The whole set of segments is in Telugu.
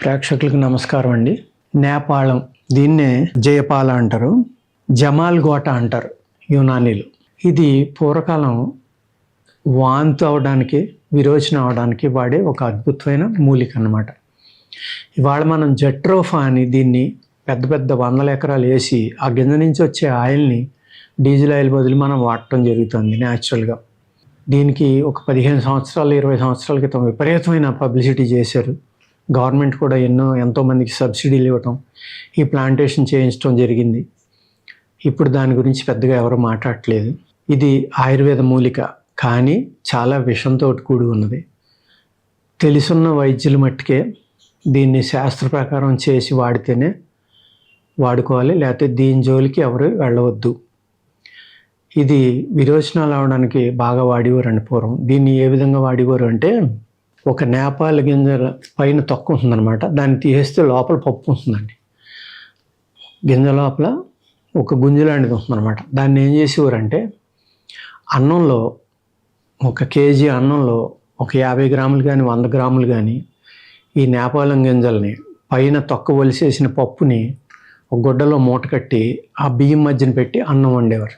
ప్రేక్షకులకు నమస్కారం అండి. నేపాళం, దీన్నే జయపాల అంటారు, జమాల్ గోట అంటారు యునానీలు. ఇది పూర్వకాలం వాంతి అవడానికి, విరోచనం అవడానికి వాడే ఒక అద్భుతమైన మూలిక అన్నమాట. ఇవాళ మనం జట్రోఫా అని దీన్ని పెద్ద పెద్ద వందల ఎకరాలు వేసి ఆ గింజ నుంచి వచ్చే ఆయిల్ని డీజిల్ ఆయిల్ బదులు మనం వాడటం జరుగుతుంది న్యాచురల్గా. దీనికి ఒక 15 సంవత్సరాలు 20 సంవత్సరాల క్రితం విపరీతమైన పబ్లిసిటీ చేశారు. గవర్నమెంట్ కూడా ఎంతోమందికి సబ్సిడీలు ఇవ్వటం, ఈ ప్లాంటేషన్ చేయించడం జరిగింది. ఇప్పుడు దాని గురించి పెద్దగా ఎవరు మాట్లాడట్లేదు. ఇది ఆయుర్వేద మూలిక, కానీ చాలా విషంతో కూడి ఉన్నది. తెలుసున్న వైద్యుల మట్టుకే దీన్ని శాస్త్ర ప్రకారం చేసి వాడితేనే వాడుకోవాలి, లేకపోతే దీని జోలికి ఎవరు వెళ్ళవద్దు. ఇది విరోచనాలు అవడానికి బాగా వాడేవారండి పూర్వం. దీన్ని ఏ విధంగా వాడేవారు అంటే, ఒక నేపాల్ గింజల పైన తొక్క ఉంటుందన్నమాట, దాన్ని తీసేస్తే లోపల పప్పు ఉంటుందండి. గింజ లోపల ఒక గుంజు లాంటిది ఉంటుందన్నమాట. దాన్ని ఏం చేసేవారంటే, అన్నంలో 1 కేజీ అన్నంలో ఒక 50 గ్రాములు కానీ 100 గ్రాములు కానీ ఈ నేపాలం గింజల్ని పైన తొక్క ఒలిసేసిన పప్పుని ఒక గుడ్డలో మూట కట్టి ఆ బియ్యం మధ్యన పెట్టి అన్నం వండేవారు.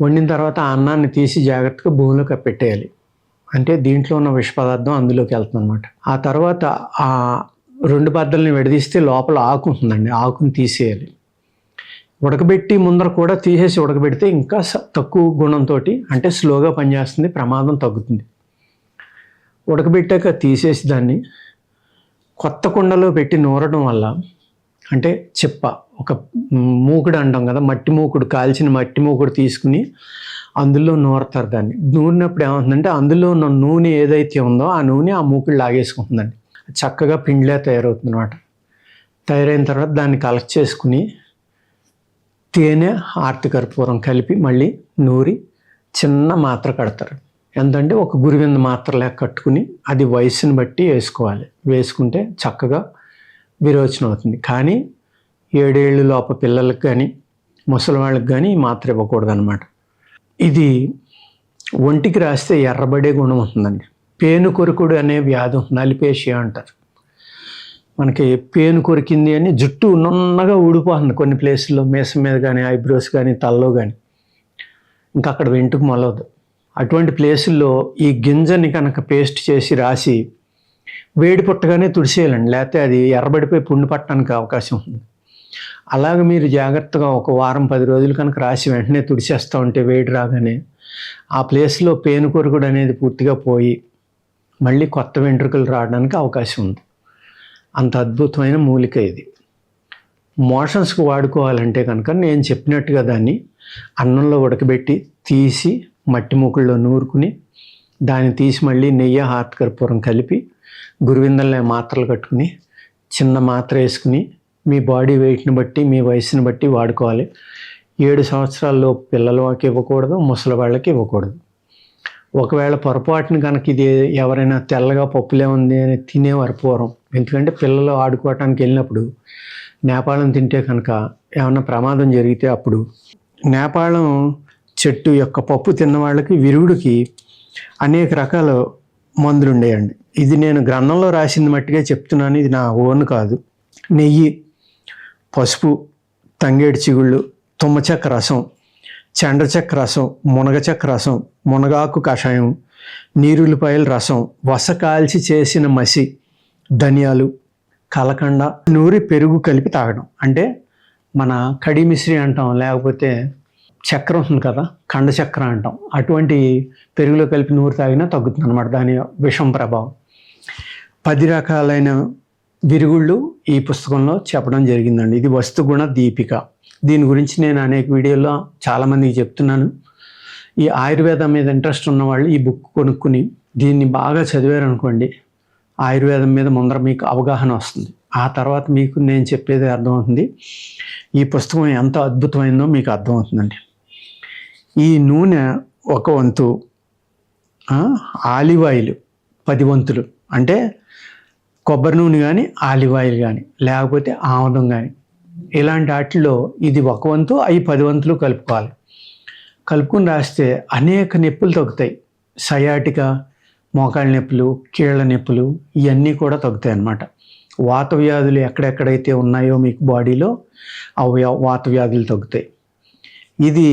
వండిన తర్వాత ఆ అన్నాన్ని తీసి జాగ్రత్తగా భూమిలో కప్పెట్టేయాలి. అంటే దీంట్లో ఉన్న విష పదార్థం అందులోకి వెళ్తుంది అనమాట. ఆ తర్వాత ఆ 2 బద్దల్ని విడదీస్తే లోపల ఆకు ఉంటుందండి, ఆకుని తీసేయాలి. ఉడకబెట్టి ముందర కూడా తీసేసి ఉడకబెడితే ఇంకా తక్కువ గుణంతో, అంటే స్లోగా పనిచేస్తుంది, ప్రమాదం తగ్గుతుంది. ఉడకబెట్టాక తీసేసి దాన్ని కొత్త కుండలో పెట్టి నూరడం వల్ల, అంటే చిప్ప, ఒక మూకుడు అంటాం కదా, మట్టి మూకుడు, కాల్చిన మట్టి మూకుడు తీసుకుని అందులో నూరతారు. దాన్ని నూరినప్పుడు ఏమవుతుందంటే, అందులో ఉన్న నూనె ఏదైతే ఉందో ఆ నూనె ఆ మూకుడు లాగేసుకుంటుందండి. చక్కగా పిండిలా తయారవుతుంది అనమాట. తయారైన తర్వాత దాన్ని కలెక్ట్ చేసుకుని తేనె, ఆర్తికర్పూరం కలిపి మళ్ళీ నూరి చిన్న మాత్ర కడతారు. ఎంతంటే ఒక గురివింద మాత్ర లేక కట్టుకుని, అది వయసుని బట్టి వేసుకోవాలి. వేసుకుంటే చక్కగా విరోచనం అవుతుంది. కానీ 7 ఏళ్ళు లోప పిల్లలకు కానీ ముసలి వాళ్ళకి కానీ ఈ మాత్ర ఇవ్వకూడదు అనమాట. ఇది ఒంటికి రాస్తే ఎర్రబడే గుణం ఉంటుందండి. పేను కొరుకుడు అనే వ్యాధి ఉంటుంది, అలిపేషియా అంటారు. మనకి పేను కొరికింది అని జుట్టు నున్నగా ఊడిపోతుంది కొన్ని ప్లేసుల్లో, మీసం మీద కానీ, ఐబ్రోస్ కానీ, తలలో కానీ, ఇంకా అక్కడ వెంట్రుక మొలవదు. అటువంటి ప్లేసుల్లో ఈ గింజని కనుక పేస్ట్ చేసి రాసి వేడి పుట్టగానే తుడిసేయాలండి, లేకపోతే అది ఎర్రబడిపోయి పుండు పట్టడానికి అవకాశం ఉంది. అలాగే మీరు జాగ్రత్తగా ఒక వారం 10 రోజులు కనుక రాసి వెంటనే తుడిచేస్తూ ఉంటే వేడి రాగానే ఆ ప్లేస్లో పేను కొరుకుడు అనేది పూర్తిగా పోయి మళ్ళీ కొత్త వెంట్రుకలు రావడానికి అవకాశం ఉంది. అంత అద్భుతమైన మూలిక ఇది. మోషన్స్కి వాడుకోవాలంటే కనుక నేను చెప్పినట్టుగా దాన్ని అన్నంలో ఉడకబెట్టి తీసి మట్టి మూకుల్లో నూరుకుని దాన్ని తీసి మళ్ళీ నెయ్యి, హార్తకర్పూరం కలిపి గురువిందల్ని మాత్రలు కట్టుకుని చిన్న మాత్ర వేసుకుని మీ బాడీ వెయిట్ని బట్టి, మీ వయసుని బట్టి వాడుకోవాలి. 7 సంవత్సరాల్లో పిల్లలకి ఇవ్వకూడదు, ముసలి వాళ్ళకి ఇవ్వకూడదు. ఒకవేళ పొరపాటుని కనుక ఇది ఎవరైనా తెల్లగా పప్పులే ఉంది అని తినేవారు పూర్వం. ఎందుకంటే పిల్లలు ఆడుకోవటానికి వెళ్ళినప్పుడు నేపాళం తింటే కనుక ఏమన్నా ప్రమాదం జరిగితే అప్పుడు నేపాళం చెట్టు యొక్క పప్పు తిన్న వాళ్ళకి, విరుగుడికి అనేక రకాల మందులు ఉండేయండి. ఇది నేను గ్రంథంలో రాసింది మట్టిగా చెప్తున్నాను, ఇది నా ఓన్ కాదు. నెయ్యి, పసుపు, తంగేడు చిగుళ్ళు, తుమ్మచెక్క రసం, చెండ్రచెక్క రసం, మునగచెక్క రసం, మునగాకు కషాయం, నీరుల్లిపాయల రసం, వసకాల్చి చేసిన మసి, ధనియాలు, కలకండ నూరి పెరుగు కలిపి తాగడం. అంటే మన కడి మిశ్రీ అంటాం, లేకపోతే చక్కెర ఉంటుంది కదా, కండ చక్కెర అంటాం, అటువంటి పెరుగులో కలిపి నూరి తాగినా తగ్గుతుంది అనమాట దాని విషం ప్రభావం. 10 రకాలైన విరుగుళ్ళు ఈ పుస్తకంలో చెప్పడం జరిగిందండి. ఇది వస్తుగుణ దీపిక. దీని గురించి నేను అనేక వీడియోల్లో చాలామందికి చెప్తున్నాను. ఈ ఆయుర్వేదం మీద ఇంట్రెస్ట్ ఉన్నవాళ్ళు ఈ బుక్ కొనుక్కుని దీన్ని బాగా చదివారనుకోండి, ఆయుర్వేదం మీద ముందర మీకు అవగాహన వస్తుంది. ఆ తర్వాత మీకు నేను చెప్పేది అర్థమవుతుంది, ఈ పుస్తకం ఎంత అద్భుతమైందో మీకు అర్థమవుతుందండి. ఈ నూనె 1 వంతు, ఆలివ్ ఆయిల్ 10 వంతులు, అంటే కొబ్బరి నూనె కానీ, ఆలివ్ ఆయిల్ కానీ, లేకపోతే ఆముదం కానీ, ఇలాంటి వాటిల్లో ఇది 1 వంతు, అవి 10 వంతులు కలుపుకోవాలి. కలుపుకొని రాస్తే అనేక నొప్పులు తగ్గుతాయి. సయాటికా, మోకాళ్ళ నొప్పులు, కీళ్ళ నొప్పులు, ఇవన్నీ కూడా తగ్గుతాయి అన్నమాట. వాత వ్యాధులు ఎక్కడెక్కడైతే ఉన్నాయో మీకు బాడీలో ఆ వాత వ్యాధులు తగ్గుతాయి. ఇది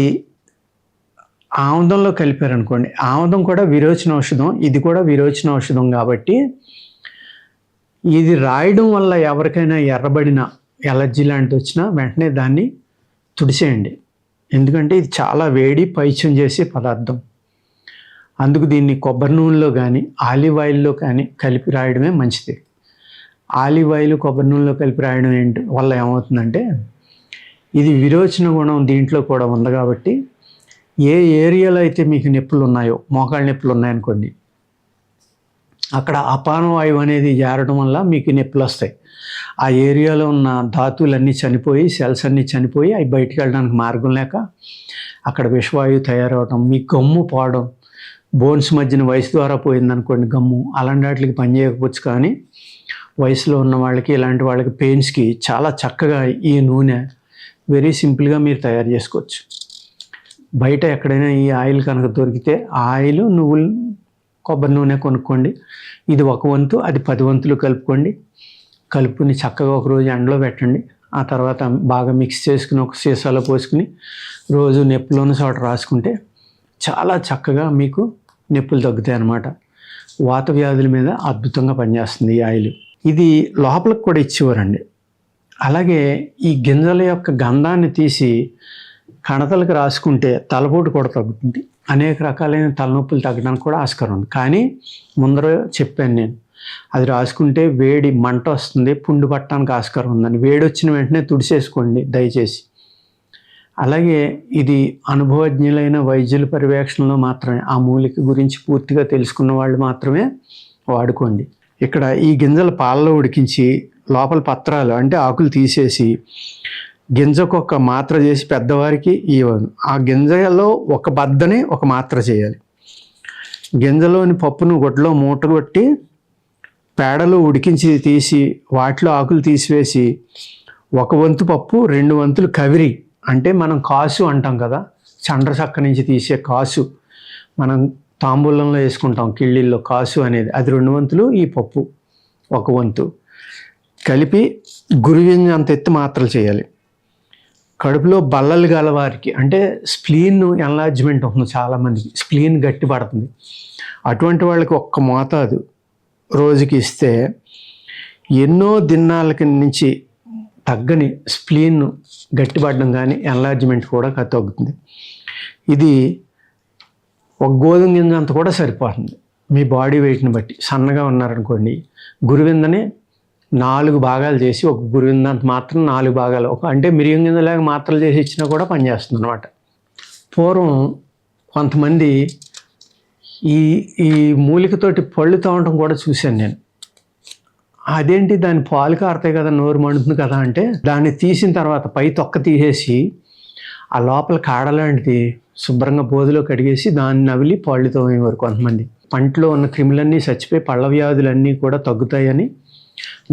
ఆముదంలో కలిపారనుకోండి, ఆముదం కూడా విరోచన ఔషధం, ఇది కూడా విరోచన ఔషధం కాబట్టి ఇది రాయడం వల్ల ఎవరికైనా ఎర్రబడిన ఎలర్జీ లాంటిది వచ్చినా వెంటనే దాన్ని తుడిసేయండి. ఎందుకంటే ఇది చాలా వేడి పైత్యం చేసే పదార్థం. అందుకు దీన్ని కొబ్బరి నూనెలో కానీ ఆలివ్ ఆయిల్లో కానీ కలిపి రాయడమే మంచిది. ఆలివ్ ఆయిల్ కొబ్బరి నూనెలో కలిపి రాయడం వల్ల ఏమవుతుందంటే ఇది విరోచన గుణం దీంట్లో కూడా ఉంది కాబట్టి ఏ ఏరియాలో అయితే మీకు నొప్పులు ఉన్నాయో, మోకాళ్ళ నొప్పులు ఉన్నాయనుకోండి, అక్కడ అపానవాయువు అనేది జారడం వల్ల మీకు నొప్పులు వస్తాయి. ఆ ఏరియాలో ఉన్న ధాతువులన్నీ చనిపోయి, సెల్స్ అన్నీ చనిపోయి అవి బయటికి వెళ్ళడానికి మార్గం లేక అక్కడ విషవాయువు తయారవడం, మీ గమ్ము పోవడం, బోన్స్ మధ్యన వయసు ద్వారా పోయిందనుకోండి గమ్ము, అలాంటి వాటికి పనిచేయకపోవచ్చు. కానీ వయసులో ఉన్న వాళ్ళకి, ఇలాంటి వాళ్ళకి పెయిన్స్కి చాలా చక్కగా ఈ నూనె వెరీ సింపుల్గా మీరు తయారు చేసుకోవచ్చు. బయట ఎక్కడైనా ఈ ఆయిల్ కనుక దొరికితే ఆయిల్, నువ్వులు, కొబ్బరి నూనె కొనుక్కోండి. ఇది 1 వంతు, అది 10 వంతులు కలుపుకోండి. కలుపుకుని చక్కగా ఒకరోజు ఎండలో పెట్టండి. ఆ తర్వాత బాగా మిక్స్ చేసుకుని ఒక సీసాలో పోసుకుని రోజు నొప్పులోని చోట రాసుకుంటే చాలా చక్కగా మీకు నొప్పులు తగ్గుతాయి అన్నమాట. వాత వ్యాధుల మీద అద్భుతంగా పనిచేస్తుంది ఈ ఆయిల్. ఇది లోపలికి కూడా ఇచ్చేవారండి. అలాగే ఈ గింజల యొక్క గంధాన్ని తీసి కణతలకు రాసుకుంటే తలపోటు కూడా తగ్గుతుంది. అనేక రకాలైన తలనొప్పులు తగ్గడానికి కూడా ఆస్కారం ఉంది. కానీ ముందర చెప్పాను నేను, అది రాసుకుంటే వేడి మంట వస్తుంది, పుండు పట్టడానికి ఆస్కారం ఉందని. వేడి వచ్చిన వెంటనే తుడిసేసుకోండి దయచేసి. అలాగే ఇది అనుభవజ్ఞులైన వైద్యుల పర్యవేక్షణలో మాత్రమే, ఆ మూలిక గురించి పూర్తిగా తెలుసుకున్న వాళ్ళు మాత్రమే వాడుకోండి. ఇక్కడ ఈ గింజలు పాలలో ఉడికించి లోపల పత్రాలు అంటే ఆకులు తీసేసి గింజకు ఒక మాత్ర చేసి పెద్దవారికి ఇవ్వను. ఆ గింజలో ఒక బద్దని ఒక మాత్ర చేయాలి. గింజలోని పప్పును గొడ్డలో మూట కొట్టి పేడలో ఉడికించి తీసి వాటిలో ఆకులు తీసివేసి 1 వంతు పప్పు, 2 వంతులు కవిరి అంటే మనం కాసు అంటాం కదా, చండ్ర చక్క నుంచి తీసే కాసు, మనం తాంబూలంలో వేసుకుంటాం కిళ్ళిల్లో కాసు అనేది, అది 2 వంతులు, ఈ పప్పు 1 వంతు కలిపి గురువింజ అంత ఎత్తు మాత్రలు చేయాలి. కడుపులో బల్లలు గలవారికి అంటే స్ప్లీన్ ఎన్లార్జ్మెంట్ అవుతుంది, చాలామందికి స్ప్లీన్ గట్టి పడుతుంది, అటువంటి వాళ్ళకి 1 మోతాదు రోజుకి ఇస్తే ఎన్నో దినాలకి నుంచి తగ్గని స్ప్లీన్ గట్టిపడడం కానీ ఎన్లార్జ్మెంట్ కూడా తగ్గుతుంది. ఇది 1 గోధుమ గింజ అంత కూడా సరిపోతుంది మీ బాడీ వెయిట్ని బట్టి. సన్నగా ఉన్నారనుకోండి, గురువిందని 4 భాగాలు చేసి, ఒక గురువిందంత మాత్రం 4 భాగాలు, అంటే మిరియం గింజలాగా మాత్రలు చేసి ఇచ్చినా కూడా పనిచేస్తుంది అనమాట. పూర్వం కొంతమంది ఈ మూలికతోటి పళ్ళు తోమటం కూడా చూశాను నేను. అదేంటి, దాని పాలు కారుతాయి కదా, నోరు మండుతుంది కదా అంటే, దాన్ని తీసిన తర్వాత పై తొక్క తీసేసి ఆ లోపల కాడలాంటిది శుభ్రంగా బోధిలో కడిగేసి దాన్ని నవిలి పళ్ళు తోమేవారు కొంతమంది. పంటలో ఉన్న క్రిములన్నీ చచ్చిపోయి పళ్ళ వ్యాధులన్నీ కూడా తగ్గుతాయని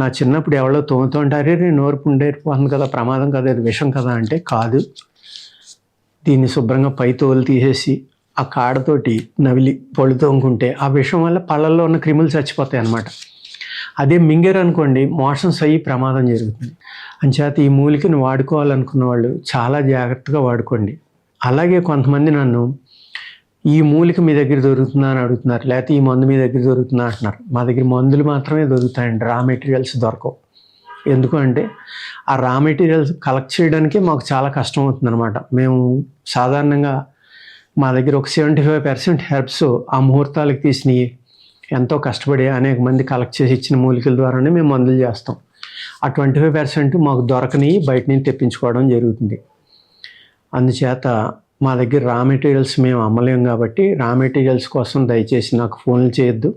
నా చిన్నప్పుడు ఎవరో తోముతూ ఉంటారే, నోరు పుండైపోతుంది కదా, ప్రమాదం కదా, ఇది విషం కదా అంటే, కాదు, దీన్ని శుభ్రంగా పై తోలు తీసేసి ఆ కాడతోటి నవిలి పళ్ళు తోముకుంటే ఆ విషం వల్ల పళ్ళల్లో ఉన్న క్రిములు చచ్చిపోతాయి అన్నమాట. అదే మింగేరు అనుకోండి, మోషన్స్ అయ్యి ప్రమాదం జరుగుతుంది. అంచేత ఈ మూలికను వాడుకోవాలనుకున్న వాళ్ళు చాలా జాగ్రత్తగా వాడుకోండి. అలాగే కొంతమంది నన్ను ఈ మూలిక మీ దగ్గర దొరుకుతుందా అని అడుగుతున్నారు, లేకపోతే ఈ మందు మీ దగ్గర దొరుకుతుందా అంటున్నారు. మా దగ్గర మందులు మాత్రమే దొరుకుతాయండి, రా మెటీరియల్స్ దొరకవు. ఎందుకు అంటే ఆ రా మెటీరియల్స్ కలెక్ట్ చేయడానికి మాకు చాలా కష్టం అవుతుంది అనమాట. మేము సాధారణంగా మా దగ్గర ఒక 75% హెర్బ్స్ ఆ ముహూర్తాలకు తీసినవి, ఎంతో కష్టపడి అనేక మంది కలెక్ట్ చేసి ఇచ్చిన మూలికల ద్వారానే మేము మందులు చేస్తాం. ఆ 25% మాకు దొరకని బయట నుంచి తెప్పించుకోవడం జరుగుతుంది. అందుచేత మా దగ్గర రా మెటీరియల్స్ మేము అమ్మలేం కాబట్టి రా మెటీరియల్స్ కోసం దయచేసి నాకు ఫోన్లు చేయొద్దు.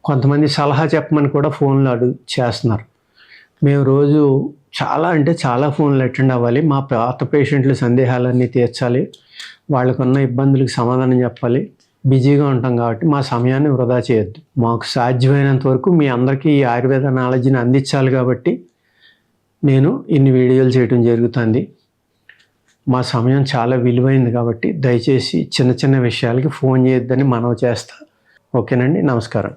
కొంతమంది సలహా చెప్పమని కూడా ఫోన్లు చేస్తున్నారు. మేము రోజు చాలా ఫోన్లు అటెండ్ అవ్వాలి. మా పాత పేషెంట్ల సందేహాలన్నీ తీర్చాలి, వాళ్ళకున్న ఇబ్బందులకు సమాధానం చెప్పాలి. బిజీగా ఉంటాం కాబట్టి మా సమయాన్ని వృధా చేయొద్దు. మాకు సాధ్యమైనంత వరకు మీ అందరికీ ఈ ఆయుర్వేద నాలెడ్జ్ని అందించాలి కాబట్టి నేను ఇన్ని వీడియోలు చేయడం జరుగుతుంది. మా సమయం చాలా విలువైంది కాబట్టి దయచేసి చిన్న చిన్న విషయాలకి ఫోన్ చేయొద్దని మనవి చేస్తా. ఓకేనండి, నమస్కారం.